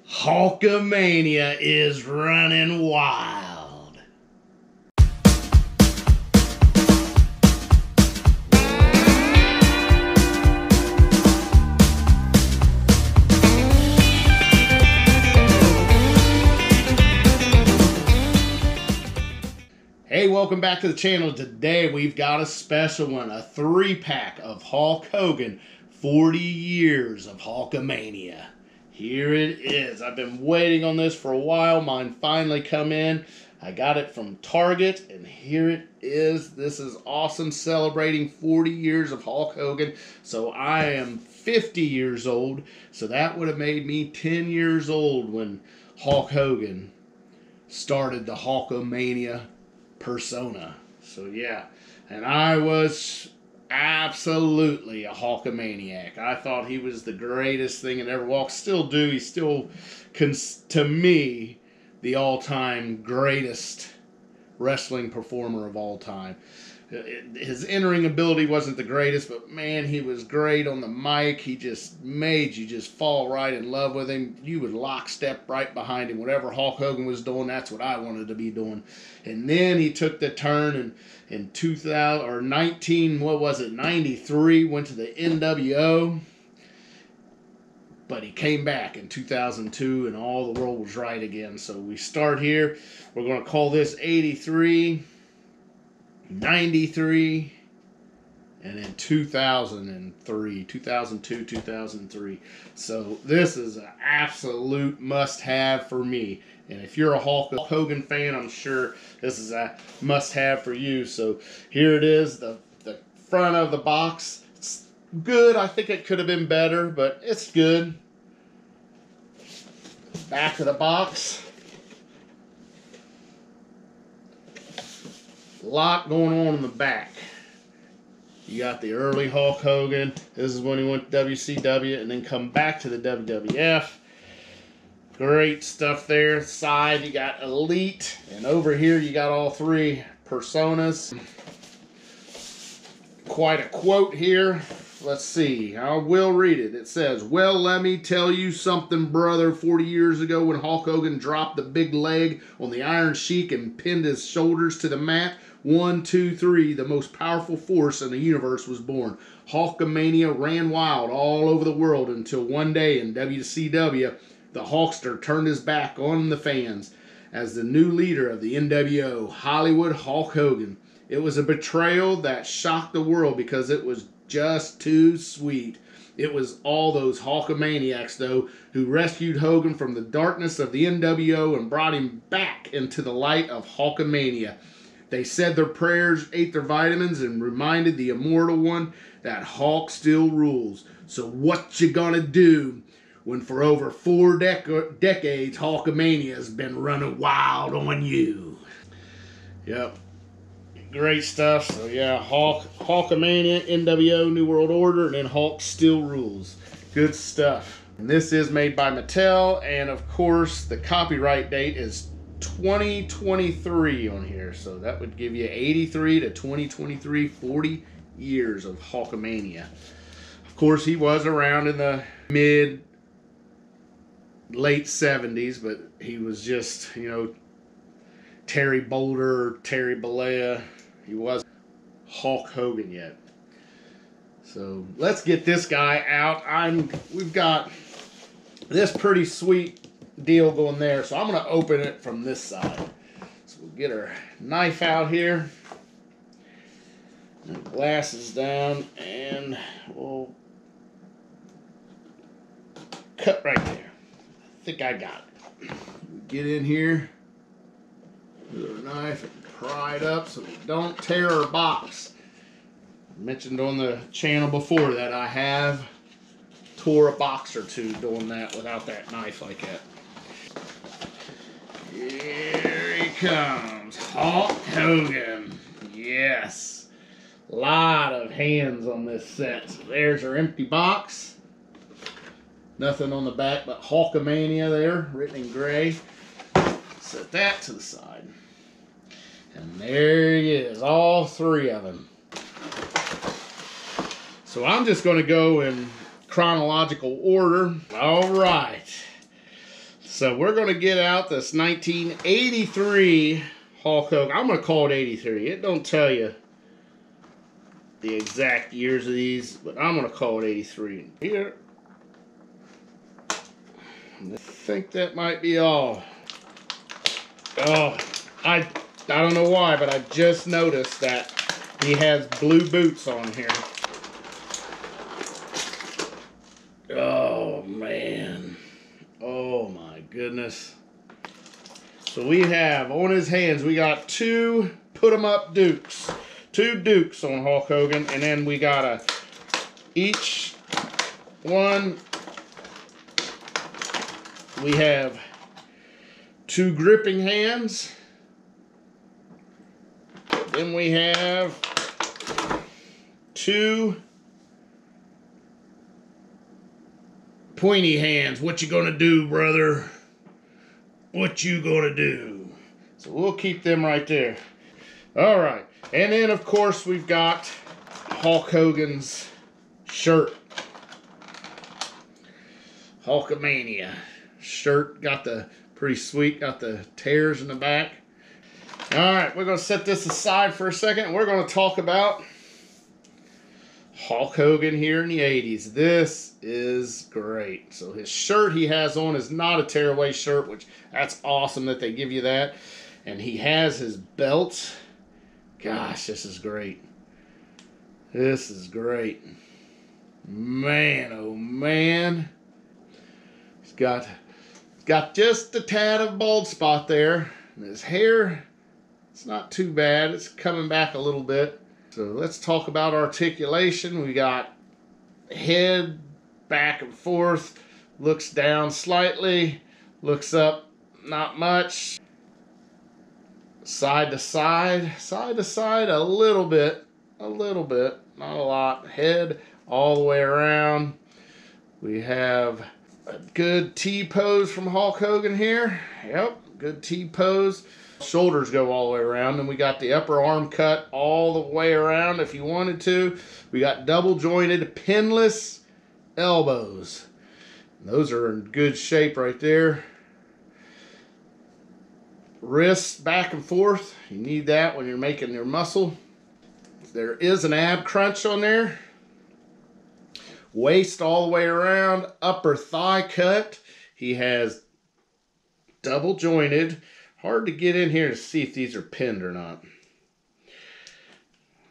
Hulkamania is running wild. Hey, welcome back to the channel. Today we've got a special one, a 3-pack of Hulk Hogan 40 Years of Hulkamania. Here it is. I've been waiting on this for a while. Mine finally come in. I got it from Target, and here it is. This is awesome, celebrating 40 years of Hulk Hogan. So I am 50 years old, so that would have made me 10 years old when Hulk Hogan started the Hulkamania persona. So yeah, and I was absolutely a Hulkamaniac. I thought he was the greatest thing that ever walked. Still do. He's still, to me, the all-time greatest wrestling performer of all time. His in-ring ability wasn't the greatest, but man, he was great on the mic. He just made you just fall right in love with him. You would lockstep right behind him. Whatever Hulk Hogan was doing, that's what I wanted to be doing. And then he took the turn in 2000 or 93, went to the NWO. But he came back in 2002, and all the world was right again. So we start here. We're going to call this 83. 93, and then 2003, 2002, 2003. So this is an absolute must-have for me. And if you're a Hulk Hogan fan, I'm sure this is a must-have for you. So here it is, the front of the box. It's good. I think it could have been better, but it's good. Back of the box. A lot going on in the back. You got the early Hulk Hogan. This is when he went to WCW and then come back to the WWF. Great stuff there. Side, you got Elite. And over here, you got all 3 personas. Quite a quote here. Let's see. I will read it. It says, "Well, let me tell you something, brother. 40 years ago when Hulk Hogan dropped the big leg on the Iron Sheik and pinned his shoulders to the mat, 1, 2, 3, the most powerful force in the universe was born. Hulkamania ran wild all over the world until one day in WCW, the Hulkster turned his back on the fans. As the new leader of the NWO, Hollywood Hulk Hogan. It was a betrayal that shocked the world because it was just too sweet. It was all those Hulkamaniacs, though, who rescued Hogan from the darkness of the NWO and brought him back into the light of Hulkamania. They said their prayers, ate their vitamins, and reminded the immortal one that Hulk still rules. So what you gonna do when for over 4 decades Hulkamania has been running wild on you?" Yep. Great stuff. So yeah, Hulkamania, NWO, New World Order, and then Hulk still rules. Good stuff. And this is made by Mattel, and of course the copyright date is 2023 on here. So that would give you 83 to 2023, 40 years of Hulkamania. Of course, he was around in the late 70s, but he was just, you know, Terry Boulder, Terry Bollea. He wasn't Hulk Hogan yet. So let's get this guy out. We've got this pretty sweet deal going there. So I'm going to open it from this side. So we'll get our knife out here. And glasses down. And we'll cut right there. I think I got it. Get in here with our knife and pry it up so we don't tear our box. I mentioned on the channel before that I have tore a box or two doing that without that knife like that. Here he comes, Hulk Hogan. Yes, a lot of hands on this set. So there's our empty box. Nothing on the back but Hulkamania there, written in gray. Set that to the side. And there he is, all 3 of them. So I'm just going to go in chronological order. All right. So we're going to get out this 1983 Hulk Hogan. I'm going to call it 83. It don't tell you the exact years of these, but I'm going to call it 83. Here. I think that might be all. Oh, I don't know why, but I just noticed that he has blue boots on here. Oh, man. Oh, my goodness. So we have, on his hands, we got two put-em-up Dukes. Two Dukes on Hulk Hogan, and then we got each one, we have two gripping hands. Then we have two pointy hands. What you gonna do, brother? What you gonna do? So we'll keep them right there. All right. And then, of course, we've got Hulk Hogan's shirt. Hulkamania shirt. Got the pretty sweet. Got the tears in the back. All right. We're going to set this aside for a second. We're going to talk about Hulk Hogan here in the 80s. This is great. So his shirt he has on is not a tearaway shirt, which that's awesome that they give you that. And he has his belt. Gosh, this is great. This is great. Man, oh man. He's got just a tad of bald spot there. And his hair, it's not too bad. It's coming back a little bit. So let's talk about articulation. We got head back and forth. Looks down slightly. Looks up not much. Side to side a little bit, not a lot. Head all the way around. We have a good T-pose from Hulk Hogan here. Yep, good T-pose. Shoulders go all the way around, and we got the upper arm cut all the way around if you wanted to. We got double jointed, pinless elbows. Those are in good shape right there. Wrists back and forth. You need that when you're making your muscle. There is an ab crunch on there. Waist all the way around. Upper thigh cut. He has double jointed. Hard to get in here to see if these are pinned or not.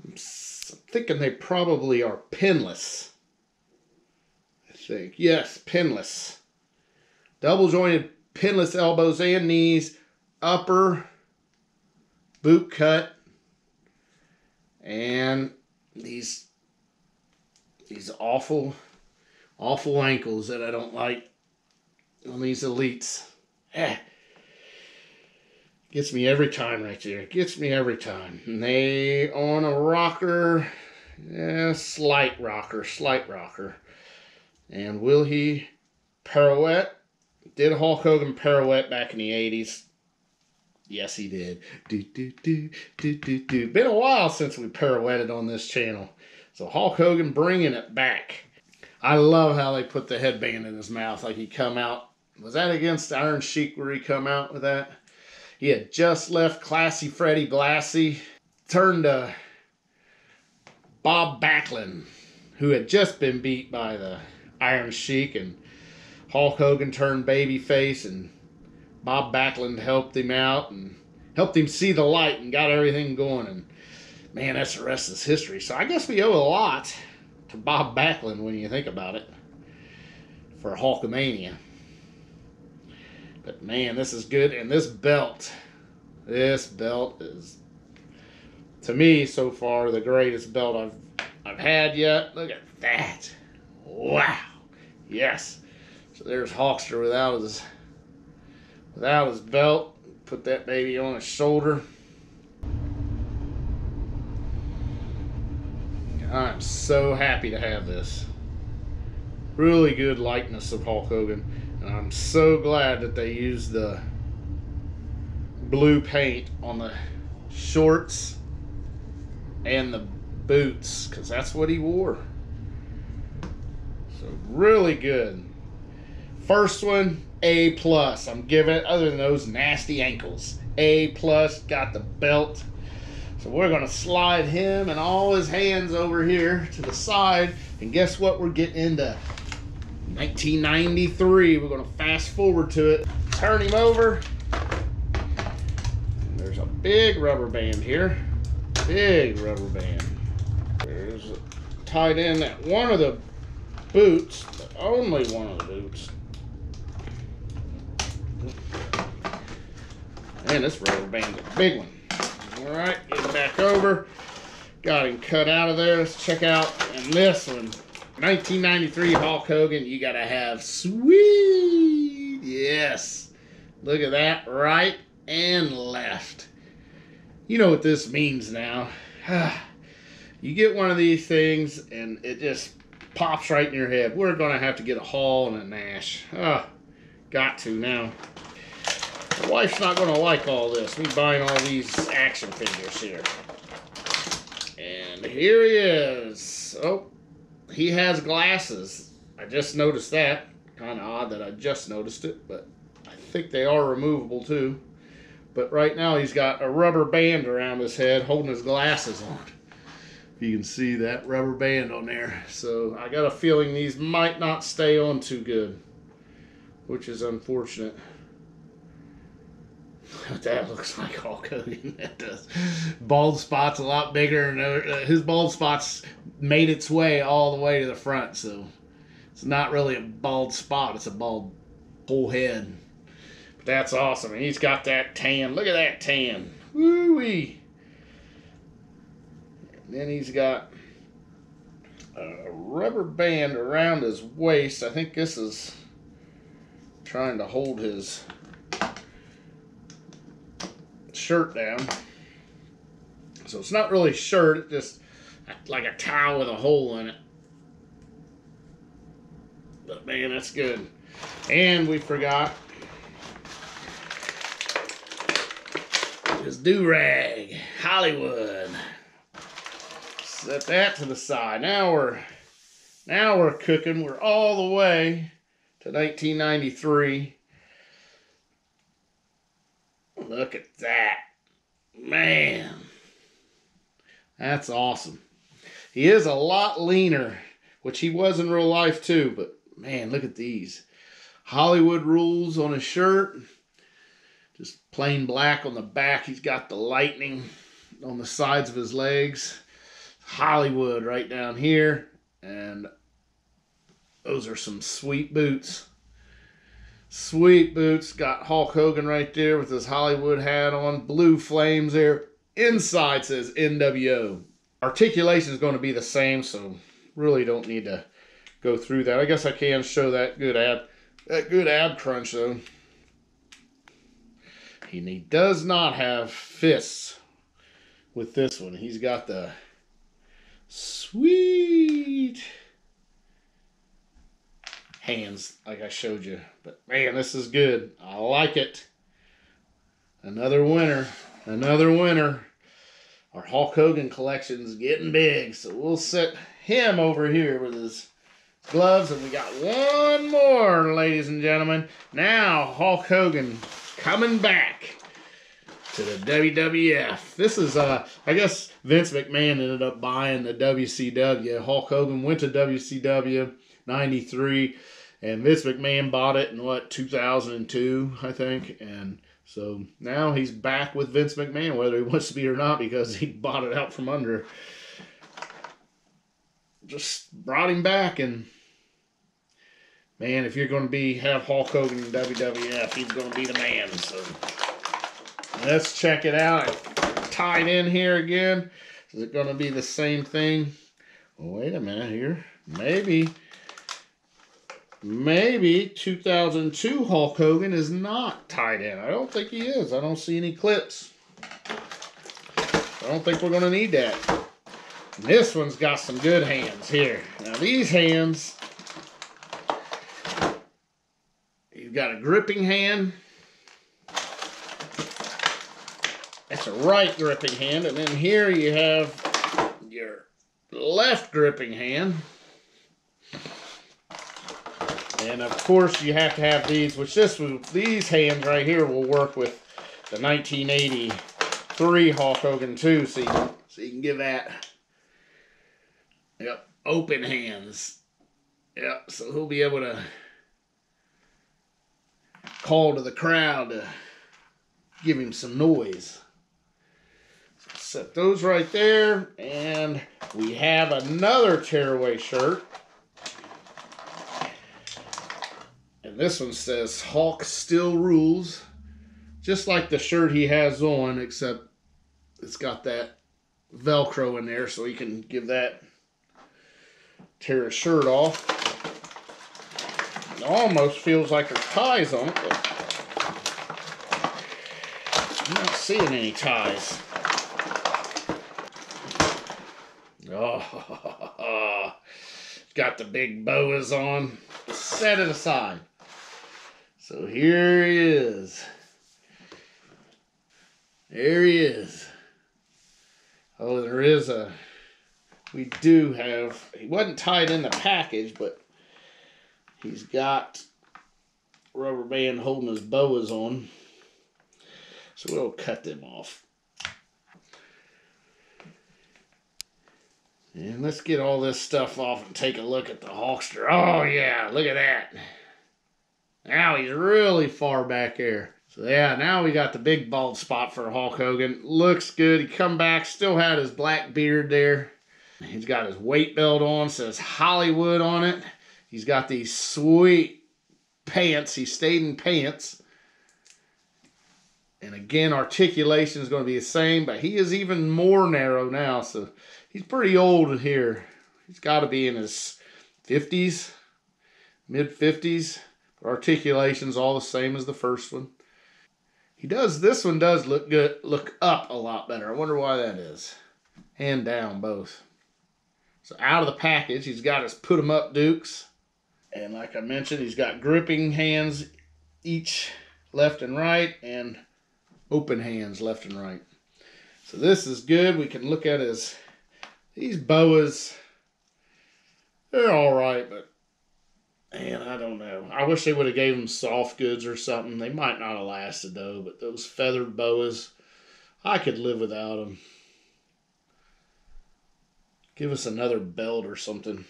I'm thinking they probably are pinless. I think. Yes, pinless. Double jointed pinless elbows and knees. Upper boot cut, and these awful ankles that I don't like on these elites. Gets me every time right there. Gets me every time. And they on a rocker, slight rocker. And will he pirouette? Did Hulk Hogan pirouette back in the 80s? Yes, he did. Been a while since we pirouetted on this channel. So Hulk Hogan bringing it back. I love how they put the headband in his mouth like he come out. Was that against Iron Sheik where he come out with that? He had just left Classy Freddie Blassie. Turned to Bob Backlund, who had just been beat by the Iron Sheik. And Hulk Hogan turned babyface, and Bob Backlund helped him out and helped him see the light and got everything going. And man, that's the rest of his history. So I guess we owe a lot to Bob Backlund when you think about it for Hulkamania. But man, this is good. And this belt is, to me so far, the greatest belt I've had yet. Look at that. Wow. Yes. So there's Hulkster without his belt. Put that baby on his shoulder. I'm so happy to have this. Really good likeness of Hulk Hogan. And I'm so glad that they used the blue paint on the shorts and the boots, because that's what he wore. So really good. First one, A+. I'm giving it, other than those nasty ankles. A+, got the belt. So we're going to slide him and all his hands over here to the side. And guess what? We're getting into 1993. We're going to fast forward to it. Turn him over. And there's a big rubber band here. Big rubber band. There's tied in at one of the boots, but only one of the boots. Man, this rubber band's a big one. All right, get back over. Got him cut out of there. Let's check out. And this one, 1993 Hulk Hogan. You gotta have sweet. Yes. Look at that, right and left. You know what this means now. You get one of these things and it just pops right in your head. We're gonna have to get a Hall and a Nash. Got to now. My wife's not going to like all this. Me buying all these action figures here. And here he is. Oh, he has glasses. I just noticed that. Kind of odd that I just noticed it, but I think they are removable too. But right now he's got a rubber band around his head holding his glasses on. You can see that rubber band on there. So I got a feeling these might not stay on too good, which is unfortunate. That looks like Hulk Hogan. That does. Bald spot's a lot bigger, and his bald spot's made its way all the way to the front, so it's not really a bald spot. It's a bald whole head. But that's awesome. And he's got that tan. Look at that tan. Woo-wee. And then he's got a rubber band around his waist. I think this is trying to hold his shirt down. So it's not really shirt, it's just like a towel with a hole in it. But man, that's good. And we forgot his do-rag, Hollywood. Set that to the side. Now we're cooking. We're all the way to 1993. Look at that. Man. That's awesome. He is a lot leaner, which he was in real life too, but man, look at these. Hollywood rules on his shirt. Just plain black on the back. He's got the lightning on the sides of his legs. Hollywood right down here. And those are some sweet boots. Sweet boots. Got Hulk Hogan right there with his Hollywood hat on. Blue flames there. Inside says NWO. Articulation is going to be the same, so really don't need to go through that. I guess I can show that good ab crunch though. And he does not have fists with this one. He's got the sweet hands like I showed you. But man, this is good. I like it. Another winner. Another winner. Our Hulk Hogan collection's getting big. So we'll set him over here with his gloves. And we got one more, ladies and gentlemen. Now Hulk Hogan coming back to the WWF. This is, I guess Vince McMahon ended up buying the WCW. Hulk Hogan went to WCW 93. And Vince McMahon bought it in, 2002, I think. And so now he's back with Vince McMahon, whether he wants to be or not, because he bought it out from under. Just brought him back. And, man, if you're going to have Hulk Hogan in WWF, he's going to be the man. So let's check it out. Tied in here again. Is it going to be the same thing? Well, wait a minute here. Maybe 2002 Hulk Hogan is not tied in. I don't think he is. I don't see any clips. I don't think we're going to need that. And this one's got some good hands here. Now these hands, you've got a gripping hand. That's a right gripping hand. And then here you have your left gripping hand. And of course, you have to have these, which these hands right here will work with the 1983 Hulk Hogan too, so you can give that, yep, open hands. Yep, so he'll be able to call to the crowd to give him some noise. So set those right there, and we have another tearaway shirt. And this one says Hulk still rules. Just like the shirt he has on, except it's got that Velcro in there, so he can give that, tear his shirt off. It almost feels like there's ties on it, but I'm not seeing any ties. Oh, got the big boas on. Set it aside. So here he is. There he is. Oh, we do have, he wasn't tied in the package, but he's got rubber band holding his boas on. So we'll cut them off. And let's get all this stuff off and take a look at the Hulkster. Oh yeah, look at that. Now he's really far back there. So yeah, now we got the big bald spot for Hulk Hogan. Looks good. He come back, still had his black beard there. He's got his weight belt on, says Hollywood on it. He's got these sweet pants. He stayed in pants. And again, articulation is going to be the same, but he is even more narrow now. So he's pretty old here. He's got to be in his 50s, mid-50s. Articulation's all the same as the first one. This one does look good, look up a lot better. I wonder why that is. And down both. So out of the package, he's got his put 'em up Dukes. And like I mentioned, he's got gripping hands each left and right, and open hands left and right. So this is good. We can look at these boas. They're all right, but man, I don't know. I wish they would have gave them soft goods or something. They might not have lasted though, but those feathered boas, I could live without them. Give us another belt or something.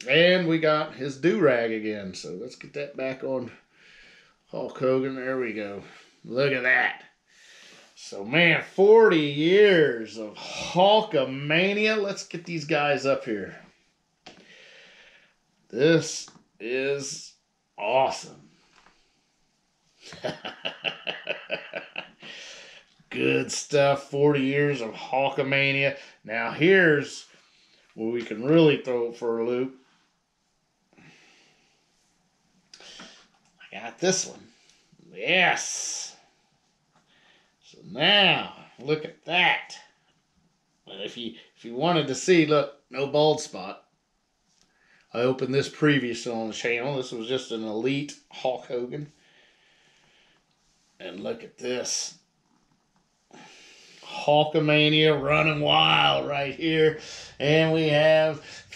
And we got his do-rag again. So let's get that back on Hulk Hogan. There we go. Look at that. So man, 40 years of Hulkamania. Let's get these guys up here. This is awesome. Good stuff. 40 years of Hulkamania. Now here's where we can really throw it for a loop. I got this one. Yes. So now look at that. And if you wanted to see, look, no bald spot. I opened this previously on the channel. This was just an Elite Hulk Hogan. And look at this. Hulkamania running wild right here. And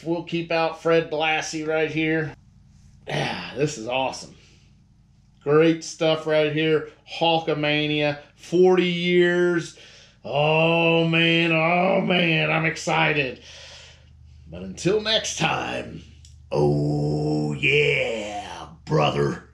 we'll keep out Fred Blassie right here. This is awesome. Great stuff right here. Hulkamania, 40 years. Oh man, I'm excited. But until next time, oh yeah, brother.